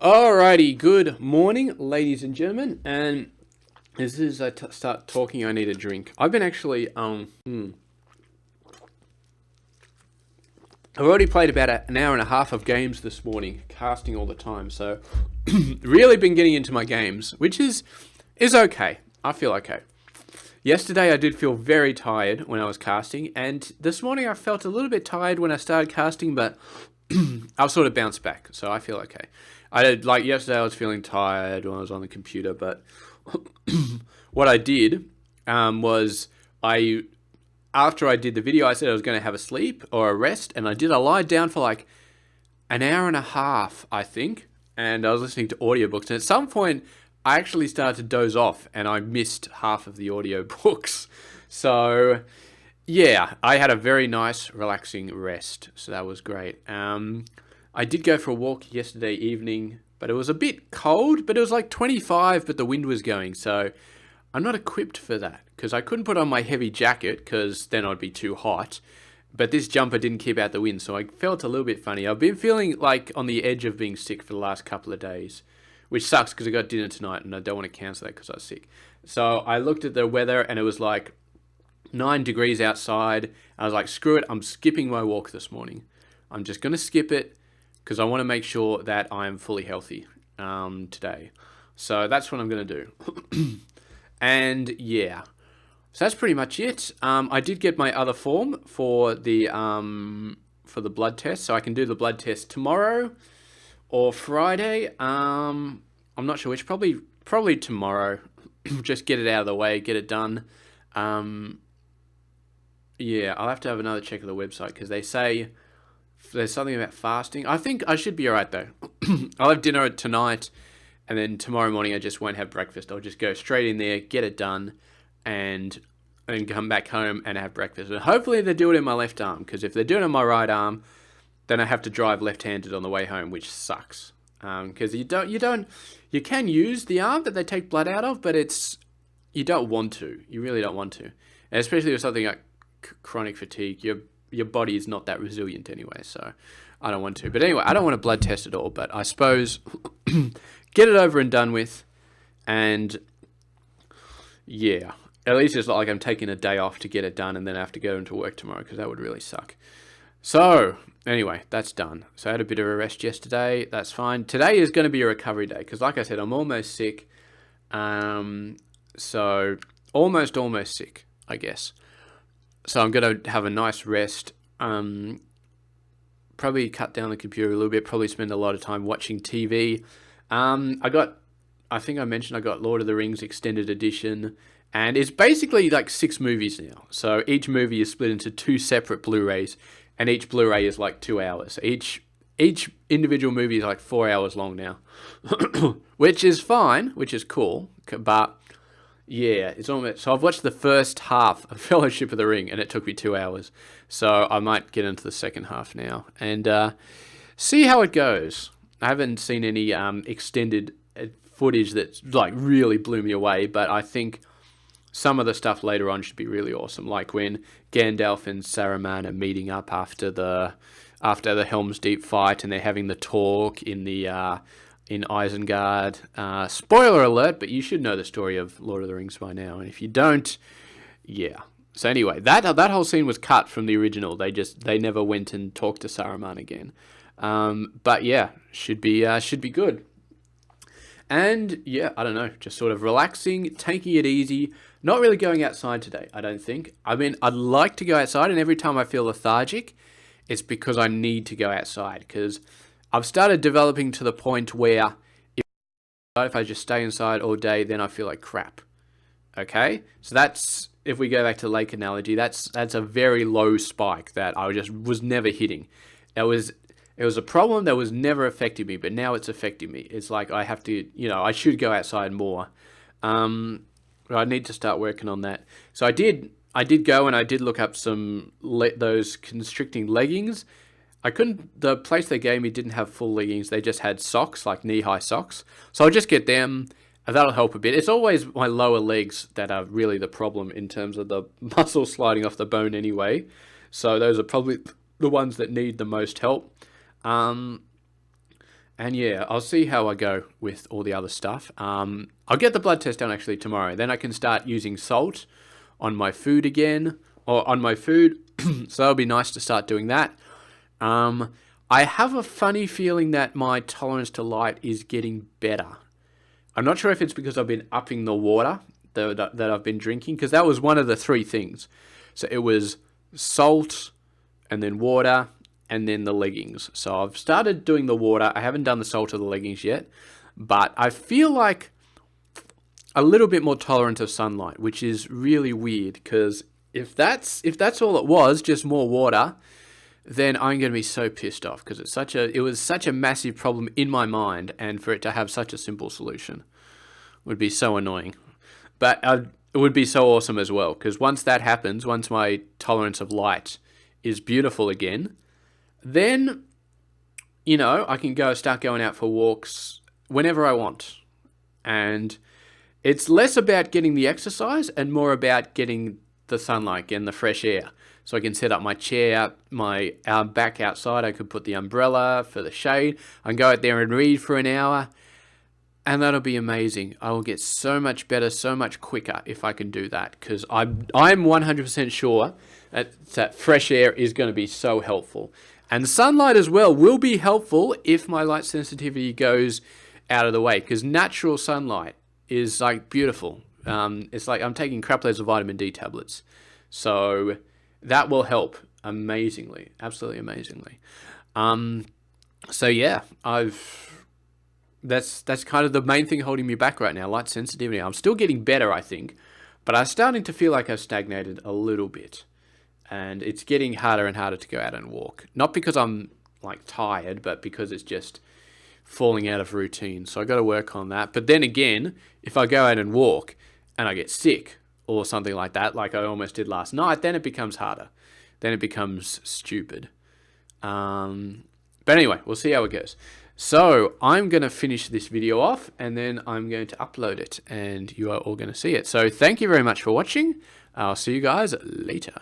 Alrighty, good morning, ladies and gentlemen. And as soon as I start talking, I need a drink. I've been actually, I've already played about an hour and a half of games this morning, casting all the time. So, really been getting into my games, which is okay. I feel okay. Yesterday, I did feel very tired when I was casting, and this morning I felt a little bit tired when I started casting, but I'll sort of bounce back, so I feel okay. I did, like yesterday, I was feeling tired when I was on the computer, but what I did was after I did the video, I said I was going to have a sleep or a rest, and I did. I lied down for like an hour and a half, I think, and I was listening to audiobooks, and at some point, I actually started to doze off, and I missed half of the audiobooks. So, yeah, I had a very nice, relaxing rest, so that was great. I did go for a walk yesterday evening, but it was a bit cold, but it was like 25, but the wind was going, so I'm not equipped for that, because I couldn't put on my heavy jacket, because then I'd be too hot, but this jumper didn't keep out the wind, so I felt a little bit funny. I've been feeling like on the edge of being sick for the last couple of days, which sucks because I got dinner tonight, and I don't want to cancel that because I was sick. So I looked at the weather, and it was like 9 degrees outside. I was like, screw it, I'm skipping my walk this morning. I'm just going to skip it because I want to make sure that I'm fully healthy today. So that's what I'm going to do. And yeah, so that's pretty much it. I did get my other form for the blood test, so I can do the blood test tomorrow or Friday. I'm not sure which. Probably tomorrow. Just get it out of the way, get it done. Yeah, I'll have to have another check of the website because they say there's something about fasting. I think I should be alright though. I'll have dinner tonight, and then tomorrow morning I just won't have breakfast. I'll just go straight in there, get it done, and come back home and have breakfast. And hopefully they do it in my left arm, because if they're doing it in my right arm, then I have to drive left-handed on the way home, which sucks. Because you can use the arm that they take blood out of, but you don't want to. You really don't want to, and especially with something like chronic fatigue. Your body is not that resilient anyway, so I don't want to. But anyway, I don't want a blood test at all, but I suppose get it over and done with, and yeah, at least it's not like I'm taking a day off to get it done and then I have to go into work tomorrow, because that would really suck. So anyway, that's done. So I had a bit of a rest yesterday. That's fine. Today is going to be a recovery day, because like I said, I'm almost sick. So almost sick, I guess. So I'm going to have a nice rest. Probably cut down the computer a little bit. Probably spend a lot of time watching TV. I think I mentioned I got Lord of the Rings Extended Edition. And it's basically like 6 movies now. So each movie is split into 2 separate Blu-rays. And each Blu-ray is like 2 hours. Each individual movie is like 4 hours long now. Which is fine, which is cool. But yeah, it's almost. So I've watched the first half of Fellowship of the Ring, and it took me 2 hours. So I might get into the second half now and see how it goes. I haven't seen any extended footage that like really blew me away, but I think some of the stuff later on should be really awesome, like when Gandalf and Saruman are meeting up after the Helm's Deep fight, and they're having the talk in Isengard. Spoiler alert, but you should know the story of Lord of the Rings by now, and if you don't, yeah. So anyway, that whole scene was cut from the original. They never went and talked to Saruman again. But yeah, should be good. And yeah, I don't know, just sort of relaxing, taking it easy, not really going outside today, I don't think. I mean, I'd like to go outside, and every time I feel lethargic, it's because I need to go outside, because I've started developing to the point where if I just stay inside all day, then I feel like crap. Okay? So that's, if we go back to the lake analogy, that's a very low spike that I just was never hitting. It was a problem that was never affecting me, but now it's affecting me. It's like I have to, I should go outside more. But I need to start working on that. So I did go and I did look up those constricting leggings. The place they gave me didn't have full leggings. They just had socks, like knee-high socks. So I'll just get them, and that'll help a bit. It's always my lower legs that are really the problem in terms of the muscle sliding off the bone anyway. So those are probably the ones that need the most help. And yeah, I'll see how I go with all the other stuff. I'll get the blood test done actually tomorrow. Then I can start using salt on my food again, or on my food. So it'll be nice to start doing that. I have a funny feeling that my tolerance to light is getting better. I'm not sure if it's because I've been upping the water that I've been drinking, because that was one of the three things. So it was salt, and then water, and then the leggings. So I've started doing the water. I haven't done the salt or the leggings yet, but I feel like a little bit more tolerant of sunlight, which is really weird, because if that's all it was, just more water, then I'm going to be so pissed off, because it was such a massive problem in my mind, and for it to have such a simple solution would be so annoying. But it would be so awesome as well, because once that happens, once my tolerance of light is beautiful again, then, I can start going out for walks whenever I want. And it's less about getting the exercise and more about getting the sunlight and the fresh air. So I can set up my chair, my back outside. I could put the umbrella for the shade. I can go out there and read for an hour. And that'll be amazing. I will get so much better, so much quicker if I can do that. Because I'm 100% sure that fresh air is going to be so helpful. And sunlight as well will be helpful if my light sensitivity goes out of the way. Because natural sunlight is like beautiful. It's like I'm taking crap loads of vitamin D tablets. So that will help amazingly. Absolutely amazingly. So yeah, That's kind of the main thing holding me back right now, light sensitivity. I'm still getting better, I think, but I'm starting to feel like I've stagnated a little bit. And it's getting harder and harder to go out and walk. Not because I'm tired, but because it's just falling out of routine. So I got to work on that. But then again, if I go out and walk and I get sick or something like that, like I almost did last night, then it becomes harder. Then it becomes stupid. But anyway, we'll see how it goes. So I'm going to finish this video off, and then I'm going to upload it, and you are all going to see it. So thank you very much for watching. I'll see you guys later.